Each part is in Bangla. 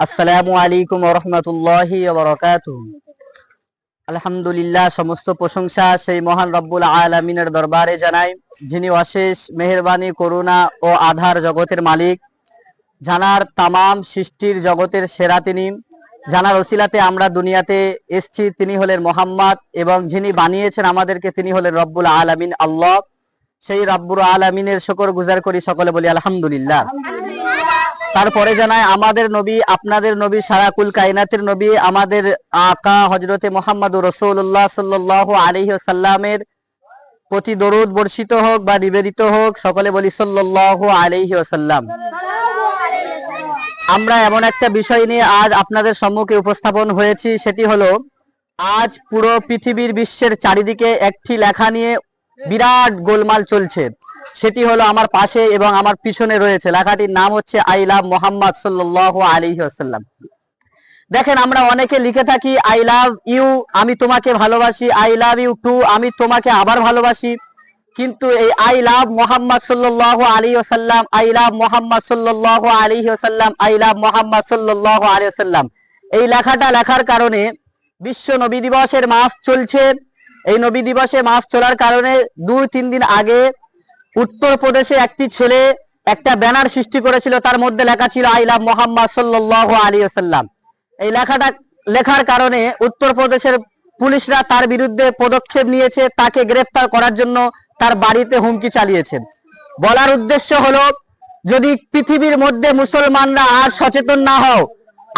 আসসালামু আলাইকুম ওয়া রাহমাতুল্লাহি ওয়া বারাকাতুহু। আলহামদুলিল্লাহ, সমস্ত প্রশংসা সেই মহান রব্বুল আলামিনের দরবারে জানাই, যিনি অশেষ মেহেরবানি, করুণা ও আধার জগতের মালিক। জানার তামাম সৃষ্টির জগতের সেরা তিনি, জানার ওসিলাতে আমরা দুনিয়াতে এসেছি। তিনি হলেন মোহাম্মদ, এবং যিনি বানিয়েছেন আমাদেরকে তিনি হলেন রব্বুল আলামিন আল্লাহ। সেই রব্বুল আলামিনের শুকর গুজার করি, সকলে বলি আলহামদুলিল্লাহ। তারপরে জানায় আমাদের নবী, আপনাদের নবী, সারা কুল কায়নাতের নবী, আমাদের আকা হযরতে মুহাম্মদুর রাসূলুল্লাহ সাল্লাল্লাহু আলাইহি ওয়াসাল্লামের প্রতি দরুদ বর্ষিত হোক বা নিবেদিত হোক, সকলে বলি সাল্লাল্লাহু আলাইহি ওয়াসাল্লাম। আমরা এমন একটা বিষয় নিয়ে আজ আপনাদের সম্মুখে উপস্থাপন হয়েছি, সেটি হলো আজ পুরো পৃথিবীর বিশ্বের চারিদিকে একটি লেখা নিয়ে বিরাট গোলমাল চলছে। সেটি হলো আমার পাশে এবং আমার পিছনে রয়েছে। লেখাটির নাম হচ্ছে আই লাভ মোহাম্মদ সাল্লাল্লাহু আলাইহি ওয়াসাল্লাম। দেখেন, আমরা অনেকে লিখে থাকি আই লাভ ইউ, আমি তোমাকে ভালোবাসি, আই লাভ ইউ টু, আমি তোমাকে আবার ভালোবাসি। কিন্তু এই আই লাভ মোহাম্মদ সাল্লাল্লাহু আলাইহি ওয়াসাল্লাম, আই লাভ মোহাম্মদ সাল্লাল্লাহু আলাইহি ওয়াসাল্লাম, আই লাভ মোহাম্মদ সাল্লাল্লাহু আলাইহি ওয়াসাল্লাম, এই লেখাটা লেখার কারণে বিশ্ব নবী দিবসের মাস চলছে। এই নবী দিবসে মাস চলার কারণে 2-3 দিন আগে উত্তরপ্রদেশে একটি ছেলে একটা ব্যানার সৃষ্টি করেছিল, তার মধ্যে লেখা ছিল আই লাভ মোহাম্মদ সাল্লাল্লাহু আলাইহি ওয়াসাল্লাম। এই লেখাটা লেখার কারণে উত্তরপ্রদেশের পুলিশরা তার বিরুদ্ধে পদক্ষেপ নিয়েছে, তাকে গ্রেফতার করার জন্য তার বাড়িতে হুমকি চালিয়েছে। বলার উদ্দেশ্য হলো, যদি পৃথিবীর মধ্যে মুসলমানরা আর সচেতন না হও,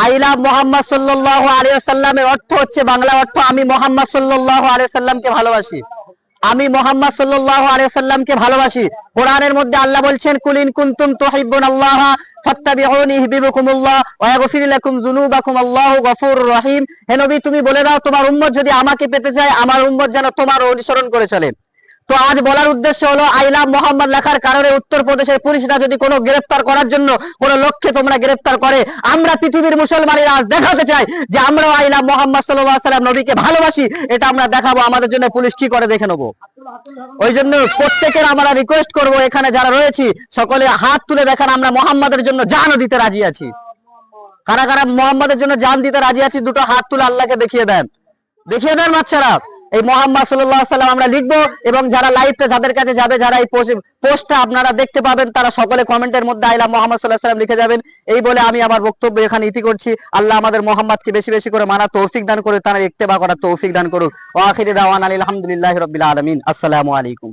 আই লাভ মোহাম্মদ সাল্লাল্লাহু আলাইহি ওয়াসাল্লামের অর্থ হচ্ছে, বাংলা অর্থ, আমি মোহাম্মদ সাল্লাল্লাহু আলাইহি ওয়াসাল্লামকে ভালোবাসি, আমি মোহাম্মদ সাল্লাল্লাহু আলাইহি ওয়াসাল্লামকে ভালোবাসি। কোরআনের মধ্যে আল্লাহ বলছেন, কুল ইন কুনতুম তুহিব্বুনাল্লাহ ফাত্তাবিউনি ইউহিব্বুকুমুল্লাহ ওয়া ইয়াগফির লাকুম যুনুবাকুম, আল্লাহু গফুরুর রহিম। হে নবী, তুমি বলে দাও তোমার উম্মত যদি আমাকে পেতে চায়, আমার উম্মত যেন তোমার অনুসরণ করে চলে। তো আজ বলার উদ্দেশ্য হলো, আই লাভ মোহাম্মদ লেখার কারণে উত্তরপ্রদেশের পুলিশরা যদি কোনো গ্রেফতার করার জন্য কোনো লক্ষ্যে তোমরা গ্রেফতার করে, আমরা পৃথিবীর মুসলমানেরা আজ দেখাতে চাই যে আমরাও আই লাভ মোহাম্মদ সাল্লাল্লাহু আলাইহি ওয়াসাল্লাম, নবীকে ভালোবাসি। এটা আমরা দেখাবো, আমাদের জন্য পুলিশ কি করে দেখে নেবো। ওই জন্য প্রত্যেকের আমরা রিকোয়েস্ট করবো, এখানে যারা রয়েছি সকলে হাত তুলে দেখান, আমরা মোহাম্মদের জন্য জানও দিতে রাজি আছি। কারা কারা মোহাম্মদের জন্য জান দিতে রাজি আছি, দুটো হাত তুলে আল্লাহকে দেখিয়ে দেন, দেখিয়ে দেন বাচ্চারা। এই মোহাম্মদ সাল্লাল্লাহু আলাইহি ওয়াসাল্লাম আমরা লিখবো, এবং যারা লাইভটা যাদের কাছে যাবে, যারা এই পোস্টটা আপনারা দেখতে পাবেন, তারা সকলে কমেন্টের মধ্যে আই লাভ মোহাম্মদ সাল্লাল্লাহু আলাইহি ওয়াসাল্লাম লিখে যাবেন। এই বলে আমি আমার বক্তব্য এখানে ইতি করছি। আল্লাহ আমাদের মোহাম্মদকে বেশি বেশি করে মানার তৌফিক দান করুক, তার ইত্তেবা করার তৌফিক দান করুক। ওয়া আখিরু দাওয়ানা আলহামদুলিল্লাহি রাব্বিল আলামিন। আসসালামু আলাইকুম।